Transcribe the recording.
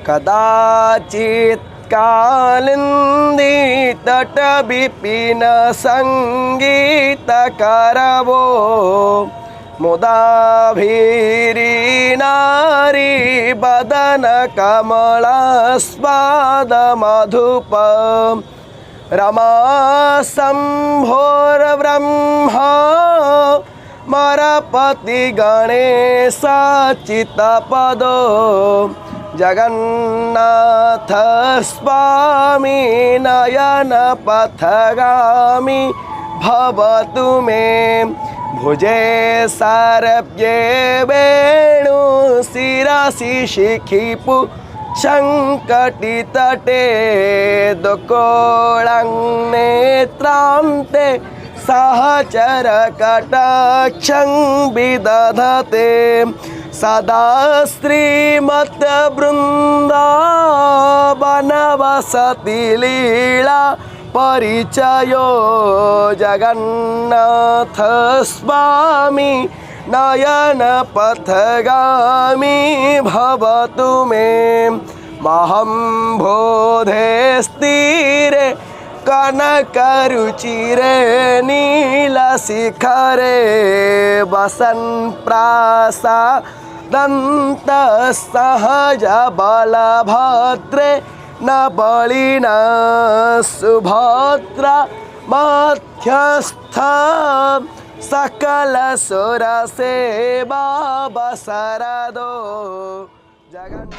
कदाचित् कालिंदी तट विपिन संगीत करवो मुदाभिरी नारी बदन कमल स्वाद मधुप रमा शंभोर ब्रह्मा मरपति गणेश चित्तपदो जगन्नाथ स्वामी नयन पथगामी भवतु मे भुजे सारभ्ये वेणु शिरसि शिखिपु शङ्कटितटे दुकोळं नेत्रान्ते सहचर कटाक्षं विदधते सदा श्रीमत् वृन्दावनवसति लीला परिचयो जगन्नाथ स्वामी नयन पथगामी भवतु मे महं बोधे स्थिरे कनकरुचिरे नीलशिखरे वसन् प्रासादन्त सहज बलभद्रे न बलिना सुभद्रा मध्यस्थ सकल सुर सेवा बसरदो जगन्